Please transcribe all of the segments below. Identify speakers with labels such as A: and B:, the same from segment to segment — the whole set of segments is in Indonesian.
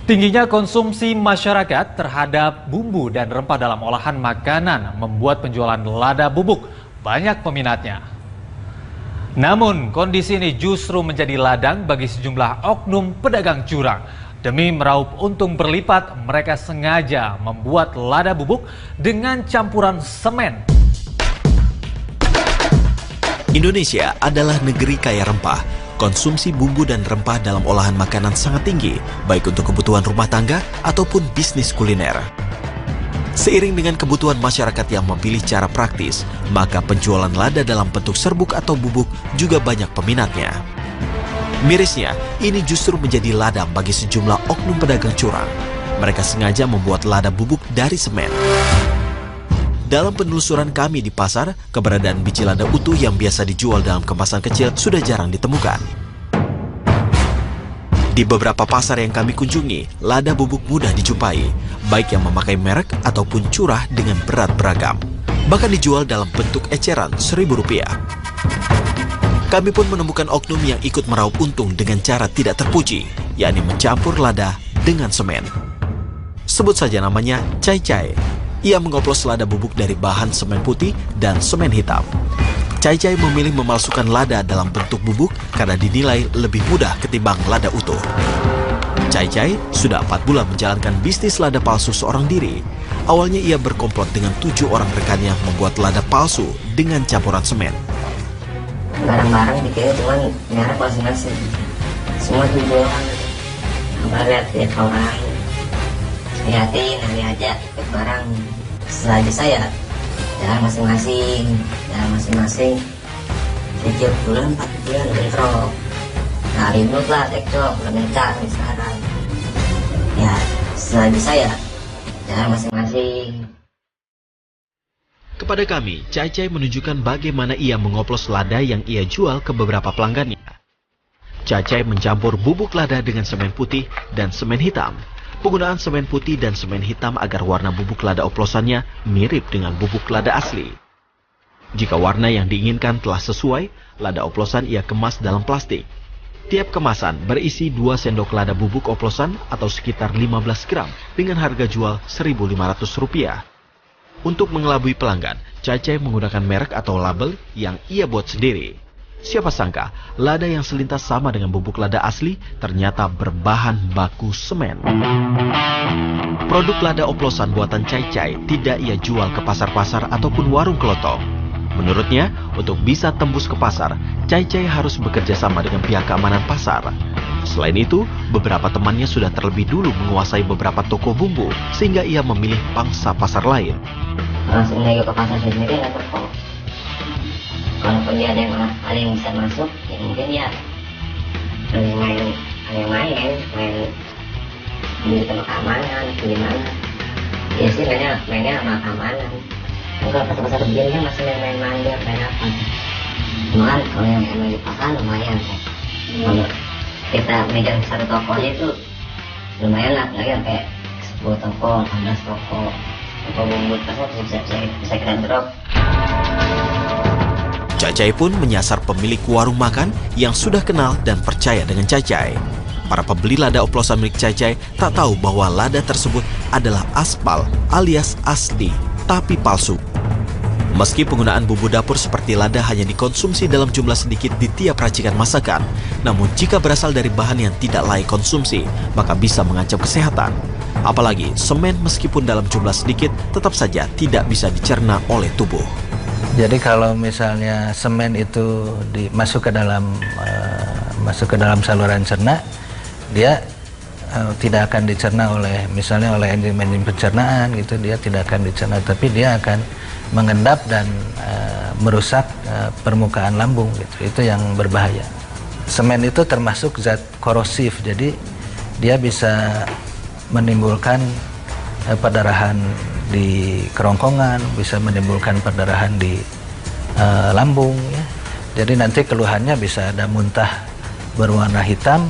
A: Tingginya konsumsi masyarakat terhadap bumbu dan rempah dalam olahan makanan membuat penjualan lada bubuk banyak peminatnya. Namun, kondisi ini justru menjadi ladang bagi sejumlah oknum pedagang curang. Demi meraup untung berlipat, mereka sengaja membuat lada bubuk dengan campuran semen.
B: Indonesia adalah negeri kaya rempah. Konsumsi bumbu dan rempah dalam olahan makanan sangat tinggi, baik untuk kebutuhan rumah tangga ataupun bisnis kuliner. Seiring dengan kebutuhan masyarakat yang memilih cara praktis, maka penjualan lada dalam bentuk serbuk atau bubuk juga banyak peminatnya. Mirisnya, ini justru menjadi ladang bagi sejumlah oknum pedagang curang. Mereka sengaja membuat lada bubuk dari semen. Dalam penelusuran kami di pasar, keberadaan biji lada utuh yang biasa dijual dalam kemasan kecil sudah jarang ditemukan. Di beberapa pasar yang kami kunjungi, lada bubuk mudah dijumpai, baik yang memakai merek ataupun curah dengan berat beragam. Bahkan dijual dalam bentuk eceran Rp1.000. Kami pun menemukan oknum yang ikut meraup untung dengan cara tidak terpuji, yakni mencampur lada dengan semen. Sebut saja namanya Cai-Cai. Ia mengoplos lada bubuk dari bahan semen putih dan semen hitam. Cai-Cai memilih memalsukan lada dalam bentuk bubuk karena dinilai lebih mudah ketimbang lada utuh. Cai-Cai sudah 4 bulan menjalankan bisnis lada palsu seorang diri. Awalnya ia berkomplot dengan 7 orang rekannya membuat lada palsu dengan campuran semen.
C: Barang-barang dikira cuman merek masing-masing. Semua 7 orang. Lihat orang. Lihatin, hari aja ikut barang. Setelah saya jalan masing-masing 3 bulan 4 bulan bentrok. Nah ribut lah tekcok udah mencak nih sekarang ya. Setelah saya jalan masing-masing.
B: Kepada kami, Cai-Cai menunjukkan bagaimana ia mengoplos lada yang ia jual ke beberapa pelanggannya. Cai-Cai mencampur bubuk lada dengan semen putih dan semen hitam. Penggunaan semen putih dan semen hitam agar warna bubuk lada oplosannya mirip dengan bubuk lada asli. Jika warna yang diinginkan telah sesuai, lada oplosan ia kemas dalam plastik. Tiap kemasan berisi 2 sendok lada bubuk oplosan atau sekitar 15 gram dengan harga jual Rp1.500. Untuk mengelabui pelanggan, Cai-Cai menggunakan merek atau label yang ia buat sendiri. Siapa sangka, lada yang selintas sama dengan bubuk lada asli ternyata berbahan baku semen. Produk lada oplosan buatan Cai-Cai tidak ia jual ke pasar-pasar ataupun warung kelotong. Menurutnya, untuk bisa tembus ke pasar, Cai-Cai harus bekerja sama dengan pihak keamanan pasar. Selain itu, beberapa temannya sudah terlebih dulu menguasai beberapa toko bumbu, sehingga ia memilih pangsa pasar lain.
C: Langsung nego ke pasar sendiri atau kok? Kalaupun dia ada yang bisa masuk, ya mungkin ya main di tempat keamanan, gimana? Ya sih mainnya sama keamanan. Kalau pasar-pasar begini kan masih main manja, main apa? Cuman kalau yang main di pasar lumayan. Kalau kita megang satu tokonya itu lumayan lah, lagi sampai 10 toko, 15 toko bumbu pasar bisa kita drop.
B: Cai-Cai pun menyasar pemilik warung makan yang sudah kenal dan percaya dengan Cai-Cai. Para pembeli lada oplosan milik Cai-Cai tak tahu bahwa lada tersebut adalah aspal alias asli, tapi palsu. Meski penggunaan bumbu dapur seperti lada hanya dikonsumsi dalam jumlah sedikit di tiap racikan masakan, namun jika berasal dari bahan yang tidak layak konsumsi, maka bisa mengancam kesehatan. Apalagi semen meskipun dalam jumlah sedikit tetap saja tidak bisa dicerna oleh tubuh.
D: Jadi kalau misalnya semen itu masuk ke dalam saluran cerna, dia tidak akan dicerna oleh enzim-enzim pencernaan gitu, dia tidak akan dicerna, tapi dia akan mengendap dan merusak permukaan lambung gitu. Itu yang berbahaya. Semen itu termasuk zat korosif, jadi dia bisa menimbulkan perdarahan di kerongkongan, bisa menimbulkan perdarahan di lambung ya. Jadi nanti keluhannya bisa ada muntah berwarna hitam,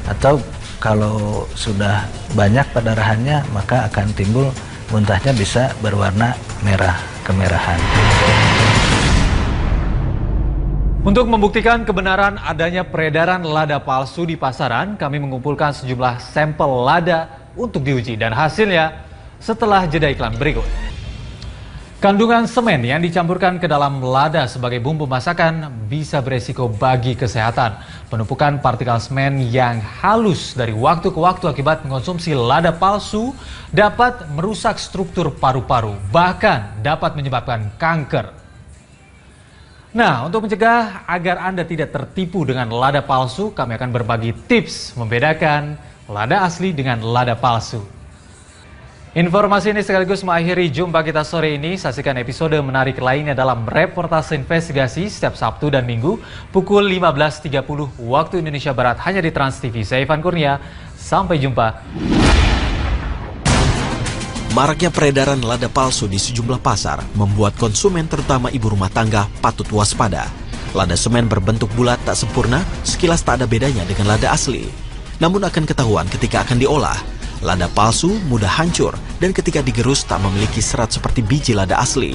D: atau kalau sudah banyak perdarahannya maka akan timbul muntahnya bisa berwarna merah, kemerahan.
A: Untuk membuktikan kebenaran adanya peredaran lada palsu di pasaran, kami mengumpulkan sejumlah sampel lada untuk diuji dan hasilnya setelah jeda iklan berikut. Kandungan semen yang dicampurkan ke dalam lada sebagai bumbu masakan bisa beresiko bagi kesehatan. Penumpukan partikel semen yang halus dari waktu ke waktu akibat mengonsumsi lada palsu dapat merusak struktur paru-paru, bahkan dapat menyebabkan kanker. Nah, untuk mencegah agar Anda tidak tertipu dengan lada palsu, kami akan berbagi tips membedakan lada asli dengan lada palsu. Informasi ini sekaligus mengakhiri jumpa kita sore ini. Saksikan episode menarik lainnya dalam reportase investigasi setiap Sabtu dan Minggu pukul 15.30 waktu Indonesia Barat hanya di Trans TV. Saya Ivan Kurnia, sampai jumpa.
B: Maraknya peredaran lada palsu di sejumlah pasar membuat konsumen terutama ibu rumah tangga patut waspada. Lada semen berbentuk bulat tak sempurna, sekilas tak ada bedanya dengan lada asli. Namun akan ketahuan ketika akan diolah. Lada palsu mudah hancur dan ketika digerus tak memiliki serat seperti biji lada asli.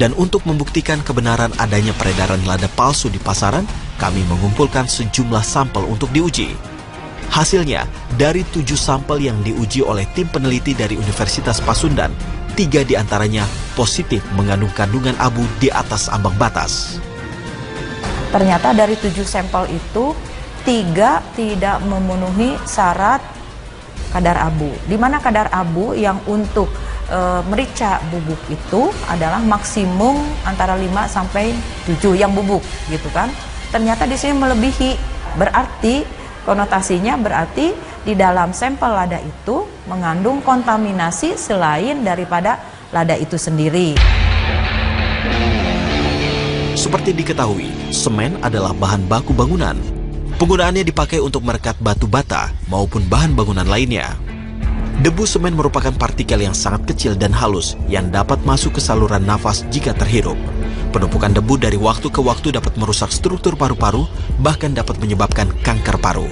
B: Dan untuk membuktikan kebenaran adanya peredaran lada palsu di pasaran, kami mengumpulkan sejumlah sampel untuk diuji. Hasilnya, dari 7 sampel yang diuji oleh tim peneliti dari Universitas Pasundan, 3 diantaranya positif mengandung kandungan abu di atas ambang batas.
E: Ternyata dari 7 sampel itu, 3 tidak memenuhi syarat kadar abu. Di mana kadar abu yang untuk merica bubuk itu adalah maksimum antara 5 sampai 7 yang bubuk, gitu kan. Ternyata di sini melebihi, berarti konotasinya berarti di dalam sampel lada itu mengandung kontaminasi selain daripada lada itu sendiri.
B: Seperti diketahui, semen adalah bahan baku bangunan. Penggunaannya dipakai untuk merekat batu bata maupun bahan bangunan lainnya. Debu semen merupakan partikel yang sangat kecil dan halus yang dapat masuk ke saluran nafas jika terhirup. Penumpukan debu dari waktu ke waktu dapat merusak struktur paru-paru, bahkan dapat menyebabkan kanker paru.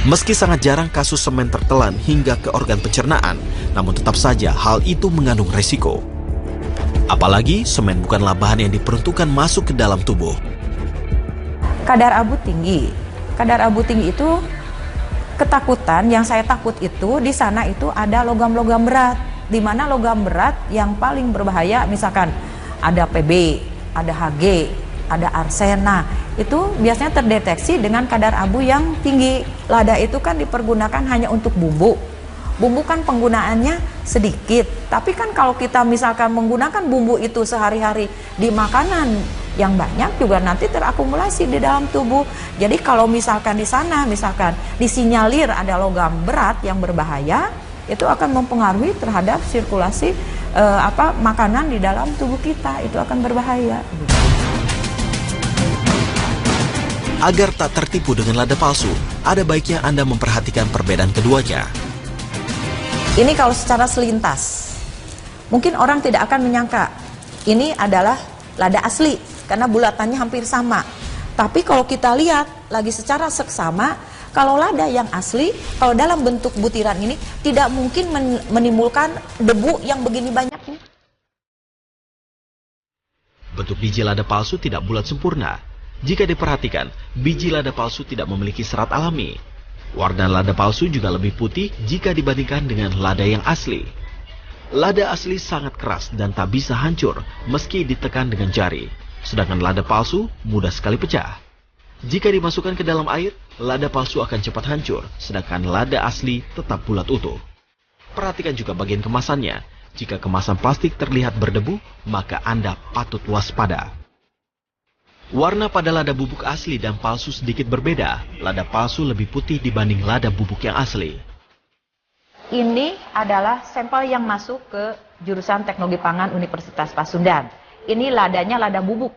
B: Meski sangat jarang kasus semen tertelan hingga ke organ pencernaan, namun tetap saja hal itu mengandung resiko. Apalagi semen bukanlah bahan yang diperuntukkan masuk ke dalam tubuh.
E: Kadar abu tinggi. Kadar abu tinggi itu ketakutan, yang saya takut itu di sana itu ada logam-logam berat. Di mana logam berat yang paling berbahaya misalkan ada PB, ada Hg, ada arsen. Nah, itu biasanya terdeteksi dengan kadar abu yang tinggi. Lada itu kan dipergunakan hanya untuk bumbu. Bumbu kan penggunaannya sedikit. Tapi kan kalau kita misalkan menggunakan bumbu itu sehari-hari di makanan yang banyak juga nanti terakumulasi di dalam tubuh. Jadi kalau misalkan di sana misalkan disinyalir ada logam berat yang berbahaya, itu akan mempengaruhi terhadap sirkulasi makanan di dalam tubuh kita, itu akan berbahaya.
B: Agar tak tertipu dengan lada palsu, ada baiknya Anda memperhatikan perbedaan keduanya.
E: Ini kalau secara selintas, mungkin orang tidak akan menyangka ini adalah lada asli karena bulatannya hampir sama. Tapi kalau kita lihat lagi secara seksama, kalau lada yang asli, kalau dalam bentuk butiran ini tidak mungkin menimbulkan debu yang begini banyaknya.
B: Bentuk biji lada palsu tidak bulat sempurna. Jika diperhatikan, biji lada palsu tidak memiliki serat alami. Warna lada palsu juga lebih putih jika dibandingkan dengan lada yang asli. Lada asli sangat keras dan tak bisa hancur meski ditekan dengan jari. Sedangkan lada palsu mudah sekali pecah. Jika dimasukkan ke dalam air, lada palsu akan cepat hancur, sedangkan lada asli tetap bulat utuh. Perhatikan juga bagian kemasannya. Jika kemasan plastik terlihat berdebu, maka Anda patut waspada. Warna pada lada bubuk asli dan palsu sedikit berbeda. Lada palsu lebih putih dibanding lada bubuk yang asli.
E: Ini adalah sampel yang masuk ke jurusan Teknologi Pangan Universitas Pasundan. Ini ladanya lada bubuk.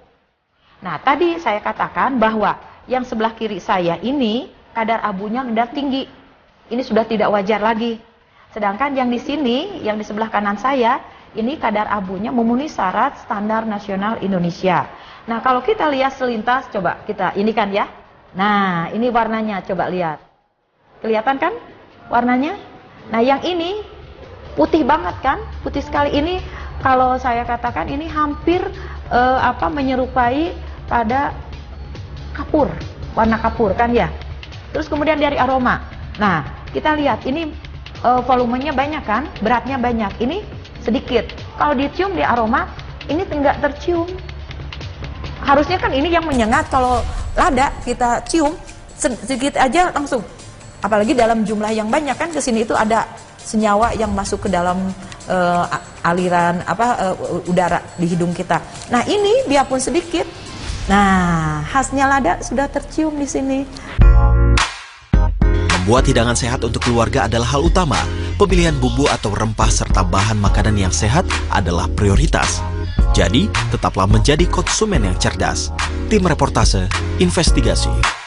E: Nah, tadi saya katakan bahwa yang sebelah kiri saya ini kadar abunya sudah tinggi. Ini sudah tidak wajar lagi. Sedangkan yang di sini, yang di sebelah kanan saya, ini kadar abunya memenuhi syarat standar nasional Indonesia. Nah, kalau kita lihat selintas, coba kita ini kan ya. Nah, ini warnanya, coba lihat. Kelihatan kan warnanya? Nah, yang ini putih banget kan? Putih sekali. Ini kalau saya katakan ini hampir menyerupai pada kapur, warna kapur kan ya. Terus kemudian dari aroma. Nah, kita lihat ini volumenya banyak kan, beratnya banyak. Ini sedikit. Kalau dicium di aroma, ini enggak tercium. Harusnya kan ini yang menyengat. Kalau lada kita cium sedikit aja langsung. Apalagi dalam jumlah yang banyak kan, kesini itu ada senyawa yang masuk ke dalam aliran udara di hidung kita. Nah ini biarpun sedikit, nah khasnya lada sudah tercium di sini.
B: Membuat hidangan sehat untuk keluarga adalah hal utama. Pemilihan bumbu atau rempah serta bahan makanan yang sehat adalah prioritas. Jadi, tetaplah menjadi konsumen yang cerdas. Tim Reportase Investigasi.